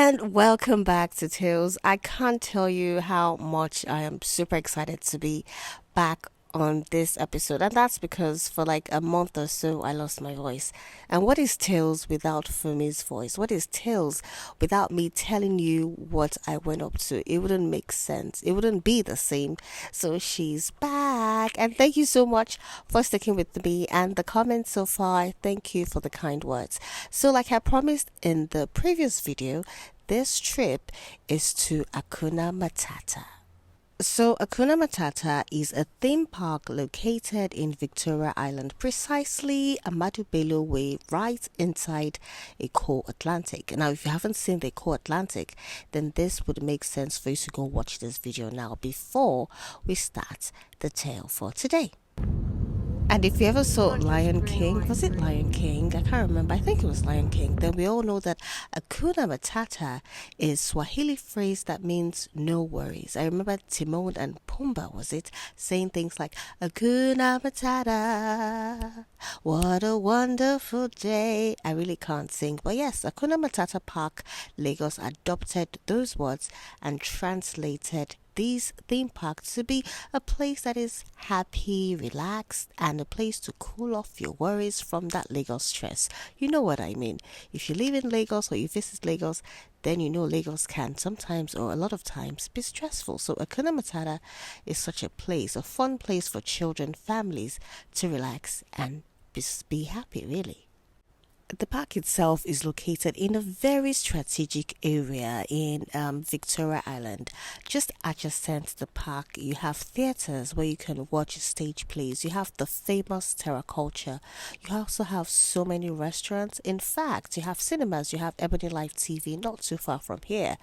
And welcome back to Tales. I can't tell you how much I am super excited to be back on this episode, and that's because for like a month or so I lost my voice. And what is Tales without Fumi's voice? What is Tales without me telling you what I went up to? It wouldn't make sense, it wouldn't be the same. So she's back, and thank you so much for sticking with me and the comments so far. Thank you for the kind words. So, like I promised in the previous video, this trip is to Akuna Matata. So, Akuna Matata is a theme park located in Victoria Island, precisely Amadu Bello Way, right inside Eco Atlantic. Now, if you haven't seen the Eco Atlantic, then this would make sense for you to go watch this video now before we start the tale for today. And if you ever saw Lion King, was it Lion King? I can't remember. I think it was Lion King. Then we all know that Hakuna Matata is Swahili phrase that means no worries. I remember Timon and Pumbaa, was it, saying things like Hakuna Matata, what a wonderful day. I really can't sing, but yes, Hakuna Matata Park, Lagos adopted those words and translated these theme parks to be a place that is happy, relaxed, and a place to cool off your worries from that Lagos stress. You know what I mean. If you live in Lagos or you visit Lagos, then you know Lagos can sometimes or a lot of times be stressful. So Akuna Matata is such a place, a fun place for children, families to relax and be happy, really. The park itself is located in a very strategic area in Victoria Island. Just adjacent to the park, you have theaters where you can watch stage plays. You have the famous Terra Culture. You also have so many restaurants. In fact, you have cinemas. You have Ebony Live TV not too far from here,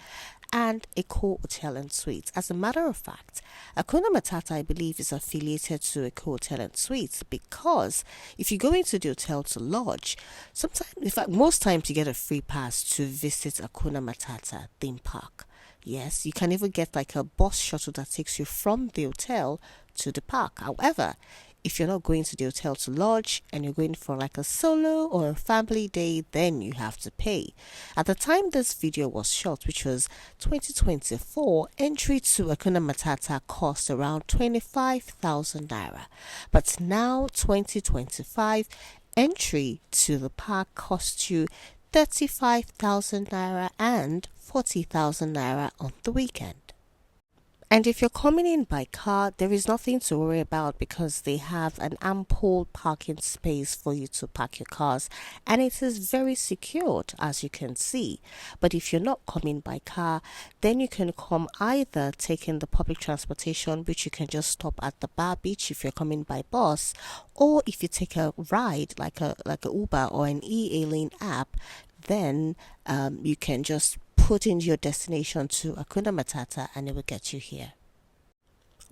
and Eco Hotel and Suites. As a matter of fact, Akuna Matata, I believe, is affiliated to Eco Hotel and Suites because if you go into the hotel to lodge, sometimes, in fact, most times you get a free pass to visit Akuna Matata theme park. Yes, you can even get like a bus shuttle that takes you from the hotel to the park. However, if you're not going to the hotel to lodge and you're going for like a solo or a family day, then you have to pay. At the time this video was shot, which was 2024, entry to Akuna Matata cost around 25,000 naira. But now, 2025, entry to the park costs you 35,000 naira and 40,000 naira on the weekend. And if you're coming in by car, there is nothing to worry about because they have an ample parking space for you to park your cars, and it is very secured, as you can see. But if you're not coming by car, then you can come either taking the public transportation, which you can just stop at the bar beach if you're coming by bus, or if you take a ride like a Uber or an e-hailing app, then you can just put in your destination to Akuna Matata and it will get you here.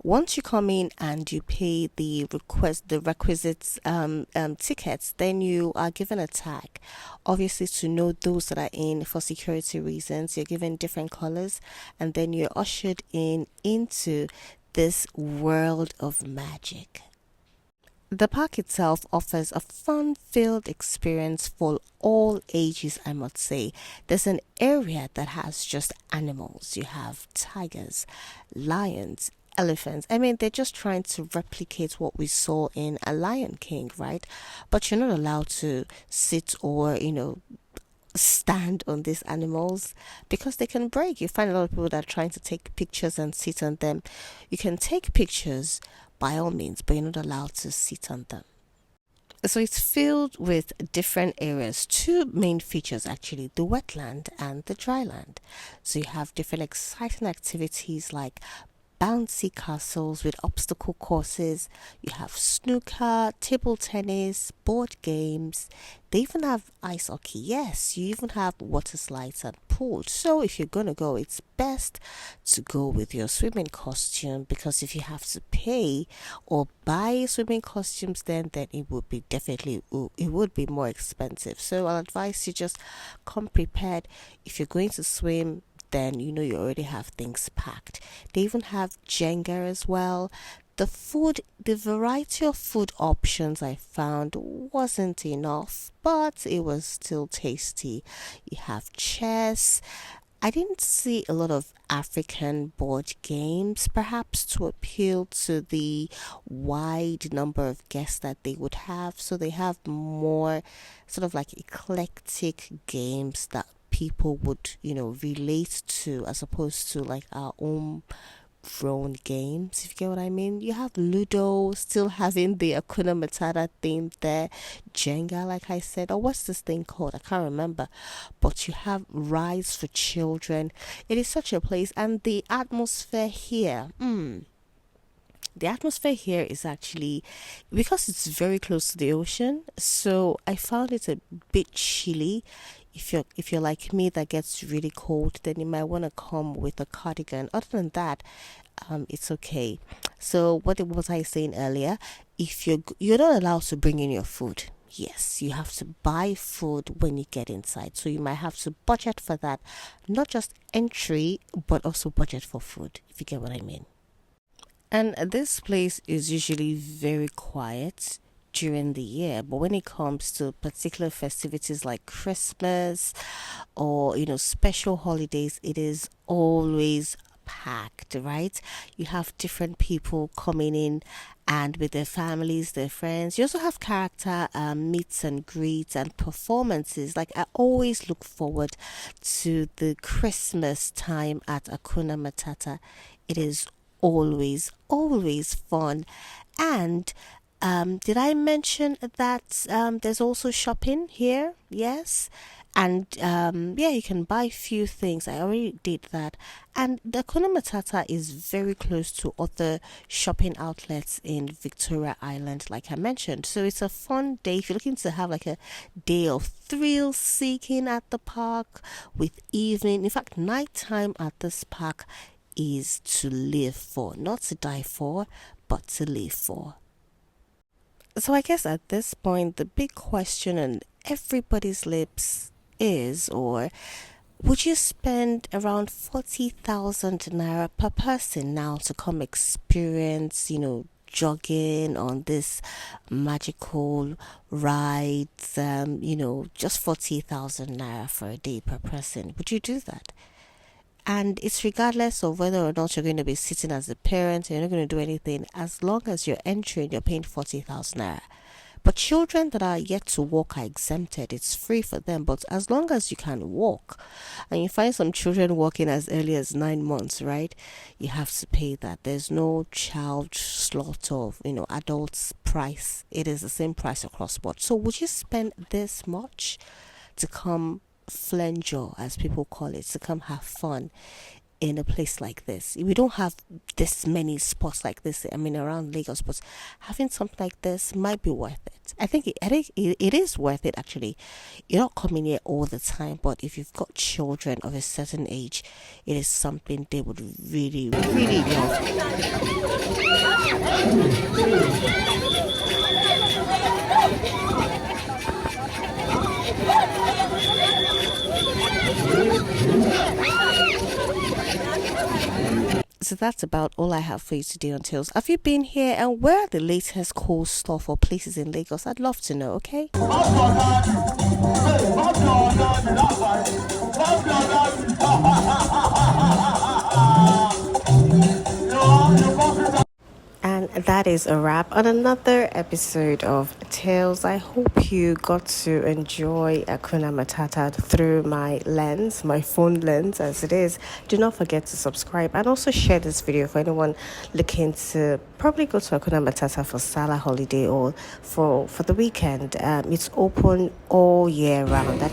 Once you come in and you pay the requisite tickets, then you are given a tag. Obviously, to know those that are in for security reasons, you're given different colors, and then you're ushered into this world of magic. The park itself offers a fun-filled experience for all ages, I must say. There's an area that has just animals. You have tigers, lions, elephants. I mean, they're just trying to replicate what we saw in A Lion King, right? But you're not allowed to sit or, stand on these animals because they can break. You find a lot of people that are trying to take pictures and sit on them. You can take pictures by all means, but you're not allowed to sit on them. So it's filled with different areas, two main features actually, the wetland and the dryland. So you have different exciting activities like bouncy castles with obstacle courses. You have snooker, table tennis, board games. They even have ice hockey. Yes, you even have water slides and pool. So if you're going to go, it's best to go with your swimming costume because if you have to pay or buy swimming costumes, then it would be it would be more expensive. So I'll advise you just come prepared. If you're going to swim, then you already have things packed. They even have Jenga as well. The variety of food options I found wasn't enough, but it was still tasty. You have chess, I didn't see a lot of African board games, perhaps to appeal to the wide number of guests that they would have. So they have more sort of like eclectic games that people would, relate to, as opposed to like our own grown games, if you get what I mean. You have Ludo still having the Akuna Matata theme there, Jenga, like I said, or what's this thing called? I can't remember. But you have Rise for Children. It is such a place, and the atmosphere here. The atmosphere here is actually, because it's very close to the ocean, so I found it a bit chilly. If you're like me that gets really cold, then you might want to come with a cardigan. Other than that, it's okay. So what was I saying earlier? If you're not allowed to bring in your food. Yes, you have to buy food when you get inside. So you might have to budget for that. Not just entry, but also budget for food, if you get what I mean. And this place is usually very quiet during the year, but when it comes to particular festivities like Christmas or special holidays, it is always packed, right? You have different people coming in and with their families, their friends. You also have character meets and greets and performances. Like, I always look forward to the Christmas time at Akuna Matata. It is always fun. And did I mention that there's also shopping here? Yes. And yeah, you can buy few things. I already did that. And the Hakuna Matata is very close to other shopping outlets in Victoria Island, like I mentioned. So it's a fun day if you're looking to have like a day of thrill seeking at the park with evening. In fact, nighttime at this park is to live for, not to die for, but to live for. So I guess at this point, the big question on everybody's lips is, or would you spend around 40,000 naira per person now to come experience, jogging on this magical rides, just 40,000 naira for a day per person? Would you do that? And it's regardless of whether or not you're going to be sitting as a parent, you're not going to do anything. As long as you're entering, you're paying 40,000 naira. But children that are yet to walk are exempted. It's free for them. But as long as you can walk, and you find some children walking as early as 9 months, right? You have to pay that. There's no child slot of, adults price. It is the same price across board. So would you spend this much to come flenjo, as people call it, to come have fun in a place like this? We don't have this many spots like this, around Lagos, but having something like this might be worth it. I think it is worth it, actually. You're not coming here all the time, but if you've got children of a certain age, it is something they would really, really love. So that's about all I have for you today on Tales. Have you been here, and where are the latest cool stuff or places in Lagos? I'd love to know, okay? And that is a wrap on another episode of Tales. I hope you got to enjoy Akuna Matata through my lens, my phone lens as it is. Do not forget to subscribe and also share this video for anyone looking to probably go to Akuna Matata for Salah holiday or for the weekend. It's open all year round. That